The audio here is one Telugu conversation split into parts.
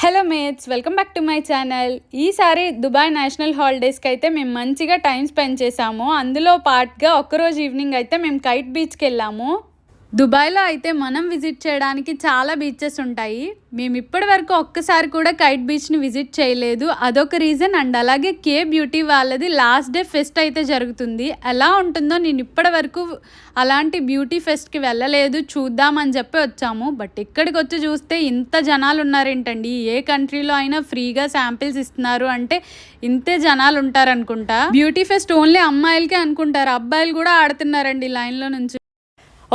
Hello mates, welcome back to my channel. ఈసారి దుబాయ్ నేషనల్ హాలిడేస్కి అయితే మేము మంచిగా టైం స్పెండ్ చేసాము. అందులో పార్ట్గా ఒక్కరోజు ఈవినింగ్ అయితే మేము కైట్ బీచ్కి వెళ్ళాము. దుబాయ్లో అయితే మనం విజిట్ చేయడానికి చాలా బీచెస్ ఉంటాయి. మేము ఇప్పటి వరకు ఒక్కసారి కూడా కైట్ బీచ్ని విజిట్ చేయలేదు. అదొక రీజన్. అండ్ అలాగే కే బ్యూటీ వాళ్ళది లాస్ట్ డే ఫెస్ట్ అయితే జరుగుతుంది. ఎలా ఉంటుందో నేను ఇప్పటి వరకు అలాంటి బ్యూటీ ఫెస్ట్కి వెళ్ళలేదు, చూద్దామని చెప్పి వచ్చాము. బట్ ఇక్కడికి వచ్చి చూస్తే ఇంత జనాలు ఉన్నారేంటండి. ఏ కంట్రీలో అయినా ఫ్రీగా శాంపిల్స్ ఇస్తున్నారు అంటే ఇంతే జనాలు ఉంటారనుకుంటా. బ్యూటీ ఫెస్ట్ ఓన్లీ అమ్మాయిలకే అనుకుంటారు, అబ్బాయిలు కూడా ఆడుతున్నారండి లైన్లో నుంచి.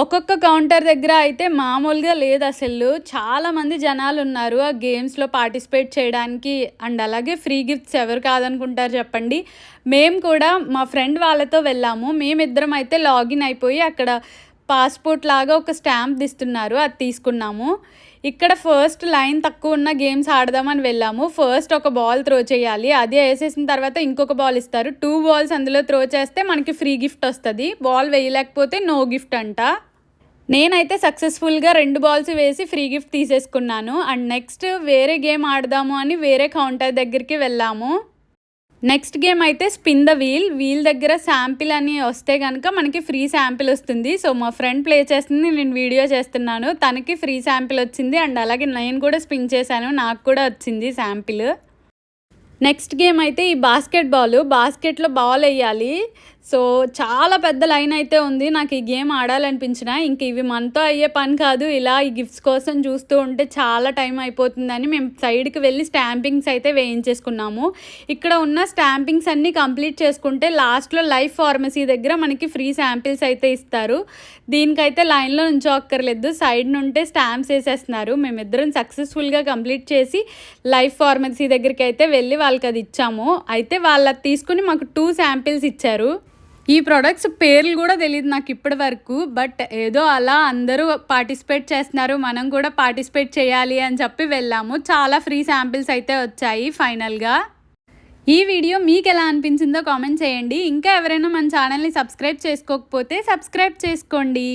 ఒక్కొక్క కౌంటర్ దగ్గర అయితే మామూలుగా లేదు అసలు. చాలామంది జనాలు ఉన్నారు ఆ గేమ్స్లో పార్టిసిపేట్ చేయడానికి. అండ్ అలాగే ఫ్రీ గిఫ్ట్స్ ఎవరు కాదనుకుంటారు చెప్పండి. మేము కూడా మా ఫ్రెండ్ వాళ్ళతో వెళ్ళాము. మేమిద్దరం అయితే లాగిన్ అయిపోయి అక్కడ పాస్పోర్ట్ లాగా ఒక స్టాంప్ ఇస్తున్నారు, అది తీసుకున్నాము. ఇక్కడ ఫస్ట్ లైన్ తక్కువ ఉన్న గేమ్స్ ఆడదామని వెళ్ళాము. ఫస్ట్ ఒక బాల్ త్రో చేయాలి, అదే వేసేసిన తర్వాత ఇంకొక బాల్ ఇస్తారు. 2 బాల్స్ అందులో త్రో చేస్తే మనకి ఫ్రీ గిఫ్ట్ వస్తుంది. బాల్ వేయలేకపోతే నో గిఫ్ట్ అంట. నేనైతే సక్సెస్ఫుల్గా 2 బాల్స్ వేసి ఫ్రీ గిఫ్ట్ తీసేసుకున్నాను. అండ్ నెక్స్ట్ వేరే గేమ్ ఆడదాము అని వేరే కౌంటర్ దగ్గరికి వెళ్ళాము. నెక్స్ట్ గేమ్ అయితే స్పిన్ ద వీల్ దగ్గర శాంపిల్ అని వస్తే కనుక మనకి ఫ్రీ శాంపిల్ వస్తుంది. సో మా ఫ్రెండ్ ప్లే చేస్తుంది, నేను వీడియో చేస్తున్నాను. తనకి ఫ్రీ శాంపిల్ వచ్చింది. అండ్ అలాగే నేను కూడా స్పిన్ చేశాను, నాకు కూడా వచ్చింది శాంపిల్. నెక్స్ట్ గేమ్ అయితే ఈ బాస్కెట్లో బాల్ వేయాలి. సో చాలా పెద్ద లైన్ అయితే ఉంది. నాకు ఈ గేమ్ ఆడాలనిపించిన, ఇంక ఇవి మనతో అయ్యే పని కాదు. ఇలా ఈ గిఫ్ట్స్ కోసం చూస్తూ ఉంటే చాలా టైం అయిపోతుందని మేము సైడ్కి వెళ్ళి స్టాంపింగ్స్ అయితే వేయించేసుకున్నాము. ఇక్కడ ఉన్న స్టాంపింగ్స్ అన్నీ కంప్లీట్ చేసుకుంటే లాస్ట్లో లైఫ్ ఫార్మసీ దగ్గర మనకి ఫ్రీ శాంపిల్స్ అయితే ఇస్తారు. దీనికైతే లైన్లో నుంచోక్కర్లేదు, సైడ్ నుంటే స్టాంప్స్ వేసేస్తున్నారు. మేమిద్దరం సక్సెస్ఫుల్గా కంప్లీట్ చేసి లైఫ్ ఫార్మసీ దగ్గరికి అయితే వెళ్ళి వాళ్ళకి అది ఇచ్చాము. అయితే వాళ్ళది తీసుకుని మాకు 2 శాంపిల్స్ ఇచ్చారు. ఈ ప్రొడక్ట్స్ పేర్లు కూడా తెలియదు నాకు ఇప్పటి వరకు. బట్ ఏదో అలా అందరూ పార్టిసిపేట్ చేస్తున్నారు, మనం కూడా పార్టిసిపేట్ చేయాలి అని చెప్పి వెళ్ళాము. చాలా ఫ్రీ శాంపిల్స్ అయితే వచ్చాయి ఫైనల్గా. ఈ వీడియో మీకు ఎలా అనిపించిందో కామెంట్ చేయండి. ఇంకా ఎవరైనా మన ఛానల్ని సబ్స్క్రైబ్ చేసుకోకపోతే సబ్స్క్రైబ్ చేసుకోండి.